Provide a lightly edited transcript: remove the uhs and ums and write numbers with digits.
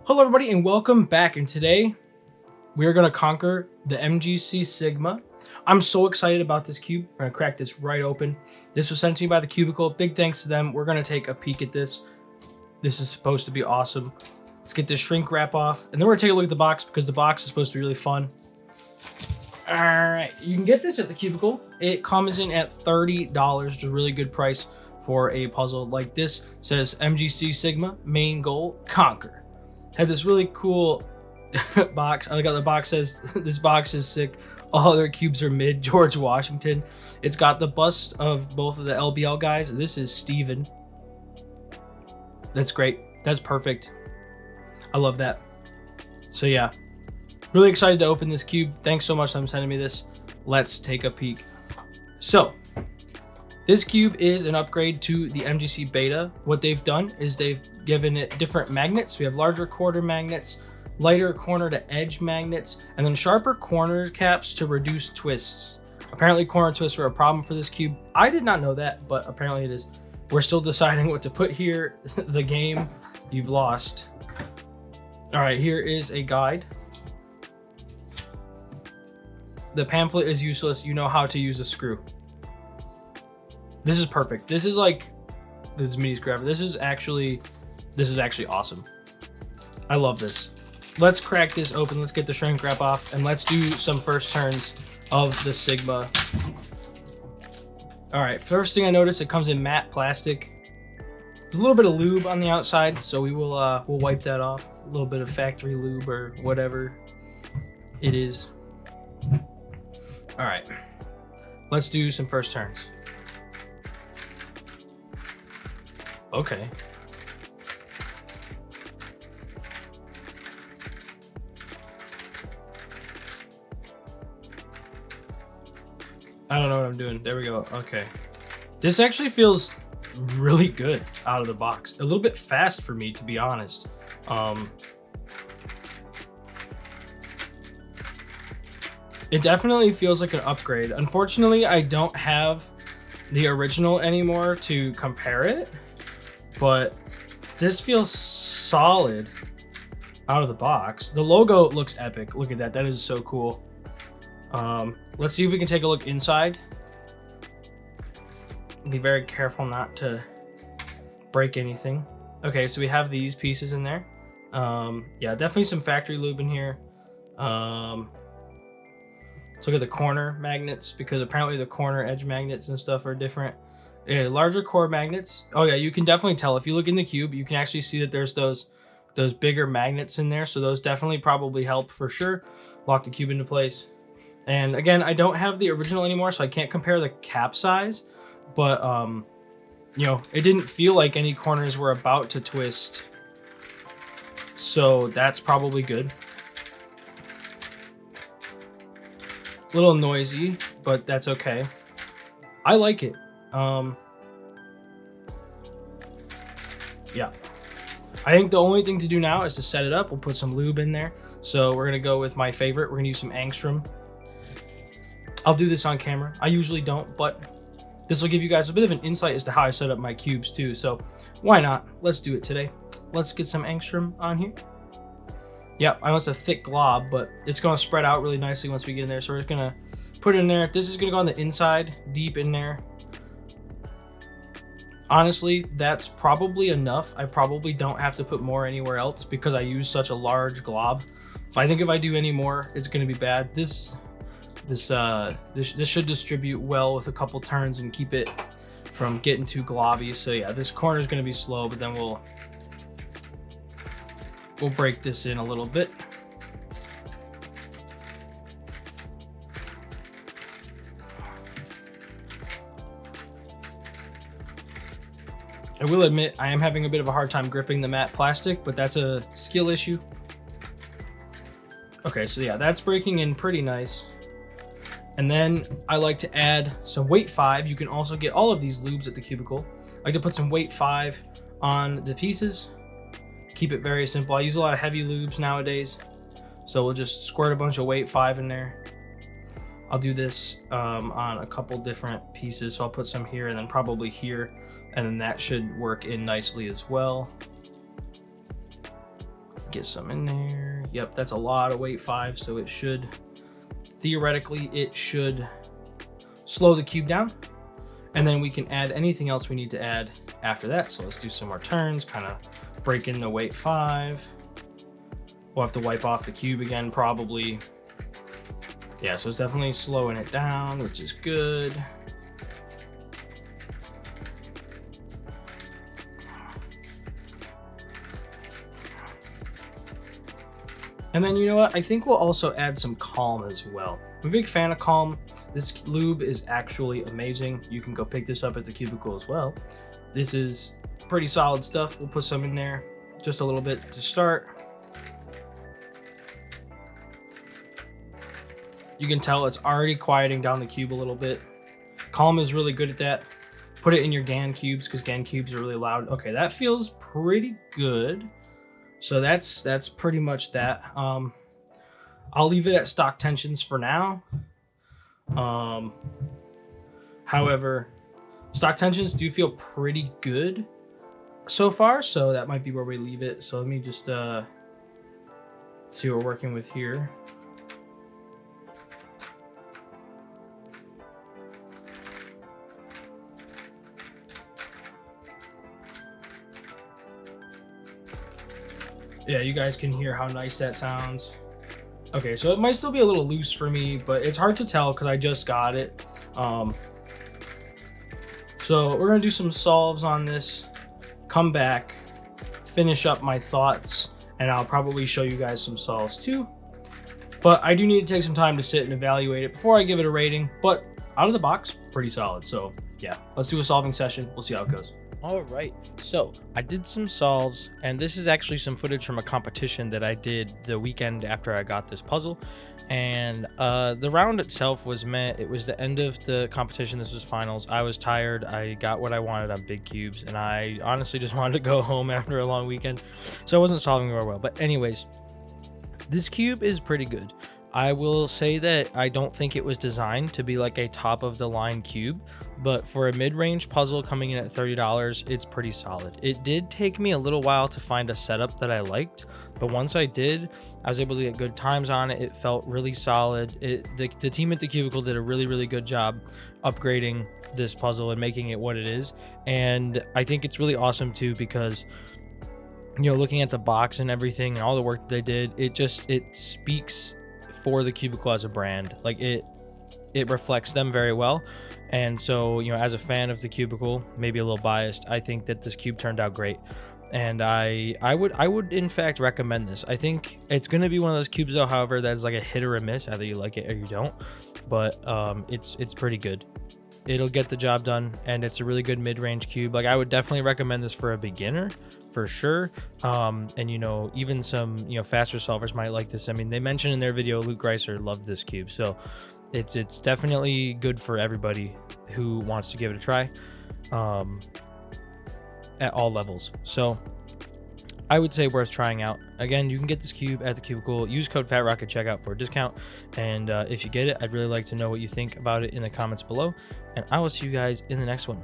Hello everybody and welcome back, and today we are going to conquer the MGC Sigma. I'm so excited about this cube. We're going to crack this right open. This was sent to me by thecubicle. Big thanks to them. We're going to take a peek at this. This is supposed to be awesome. Let's get this shrink wrap off, and then we're going to take a look at the box because the box is supposed to be really fun. All right, you can get this at thecubicle. It comes in at $30, which is a really good price for a puzzle like this. It says MGC Sigma, main goal, conquer. Had this really cool box. I like how the box says, this box is sick. All other cubes are mid, George Washington. It's got the bust of both of the LBL guys. This is Steven. That's great. That's perfect. I love that. So yeah, really excited to open this cube. Thanks so much for sending me this. Let's take a peek. So this cube is an upgrade to the MGC Beta. What they've done is they've given it different magnets. We have larger quarter magnets, lighter corner to edge magnets, and then sharper corner caps to reduce twists. Apparently corner twists are a problem for this cube. I did not know that, but apparently it is. We're still deciding what to put here. The game, you've lost. All right, here is a guide. The pamphlet is useless. You know how to use a screw. This is perfect. This is like this mini screwdriver. This is actually awesome. I love this. Let's crack this open. Let's get the shrink wrap off, and let's do some first turns of the Sigma. All right, first thing I noticed, it comes in matte plastic. There's a little bit of lube on the outside, so we will we'll wipe that off. A little bit of factory lube or whatever it is. All right, let's do some first turns. Okay. I don't know what I'm doing. There we go. Okay. This actually feels really good out of the box. A little bit fast for me, to be honest. It definitely feels like an upgrade. Unfortunately, I don't have the original anymore to compare it, but this feels solid out of the box. The logo looks epic. Look at that. That is so cool. Let's see if we can take a look inside. Be very careful not to break anything. Okay, so we have these pieces in there. Yeah, definitely some factory lube in here. Let's look at the corner magnets, because apparently the corner edge magnets and stuff are different. Yeah, larger core magnets. Oh yeah, you can definitely tell. If you look in the cube, you can actually see that there's those bigger magnets in there. So those definitely probably help for sure. Lock the cube into place. And again, I don't have the original anymore, so I can't compare the cap size. But, you know, it didn't feel like any corners were about to twist. So that's probably good. A little noisy, but that's okay. I like it. Yeah. I think the only thing to do now is to set it up. We'll put some lube in there. So we're going to go with my favorite. We're going to use some angstrom. I'll do this on camera. I usually don't, but this will give you guys a bit of an insight as to how I set up my cubes too. So why not? Let's do it today. Let's get some angstrom on here. Yeah, I know it's a thick glob, but it's going to spread out really nicely once we get in there. So we're just going to put it in there. This is going to go on the inside, deep in there. Honestly, that's probably enough. I probably don't have to put more anywhere else because I use such a large glob. So I think if I do any more, it's going to be bad. This should distribute well with a couple turns and keep it from getting too globby. So yeah, this corner is going to be slow, but then we'll break this in a little bit. I will admit I am having a bit of a hard time gripping the matte plastic, but that's a skill issue. Okay, so yeah, that's breaking in pretty nice. And then I like to add some weight 5. You can also get all of these lubes at thecubicle. I like to put some weight 5 on the pieces. Keep it very simple. I use a lot of heavy lubes nowadays, so we'll just squirt a bunch of weight 5 in there. I'll do this on a couple different pieces, so I'll put some here and then probably here, and then that should work in nicely as well. get some in there. Yep, that's a lot of weight 5, so it should, theoretically, it should slow the cube down. And then we can add anything else we need to add after that. So let's do some more turns, kind of break in the weight 5. We'll have to wipe off the cube again, probably. Yeah, so it's definitely slowing it down, which is good. And then, you know what? I think we'll also add some calm as well. I'm a big fan of calm. This lube is actually amazing. You can go pick this up at the cubicle as well. This is pretty solid stuff. We'll put some in there, just a little bit to start. You can tell it's already quieting down the cube a little bit. Calm is really good at that. Put it in your GAN cubes because GAN cubes are really loud. Okay, that feels pretty good. So that's pretty much that. I'll leave it at stock tensions for now. However, stock tensions do feel pretty good so far, so that might be where we leave it. So let me just see what we're working with here. Yeah, you guys can hear how nice that sounds. Okay, so it might still be a little loose for me, but it's hard to tell because I just got it. So we're gonna do some solves on this, come back, finish up my thoughts, and I'll probably show you guys some solves too. But I do need to take some time to sit and evaluate it before I give it a rating, but out of the box, pretty solid. So yeah, let's do a solving session. We'll see how it goes. All right, so I did some solves, and this is actually some footage from a competition that I did the weekend after I got this puzzle. And the round itself was it was the end of the competition. This was finals. I was tired. I got what I wanted on big cubes, and I honestly just wanted to go home after a long weekend, so I wasn't solving very well. But anyways, this cube is pretty good. I will say that I don't think it was designed to be like a top of the line cube, but for a mid-range puzzle coming in at $30, it's pretty solid. It did take me a little while to find a setup that I liked, but once I did, I was able to get good times on it. It felt really solid. The team at the cubicle did a really good job upgrading this puzzle and making it what it is. And I think it's really awesome too, because you know, looking at the box and everything and all the work that they did, it speaks for the cubicle as a brand. Like it reflects them very well. And so, you know, as a fan of the cubicle, maybe a little biased, I think that this cube turned out great. And I would in fact recommend this. I think it's going to be one of those cubes though, however, that's like a hit or a miss, either you like it or you don't. But it's pretty good. It'll get the job done, and it's a really good mid-range cube. Like, I would definitely recommend this for a beginner for sure. And you know, even some, you know, faster solvers might like this. I mean, they mentioned in their video Luke Greiser loved this cube, so it's definitely good for everybody who wants to give it a try at all levels. So I would say worth trying out. Again, you can get this cube at the cubicle. Use code FATROCK at checkout for a discount. And if you get it, I'd really like to know what you think about it in the comments below. And I will see you guys in the next one.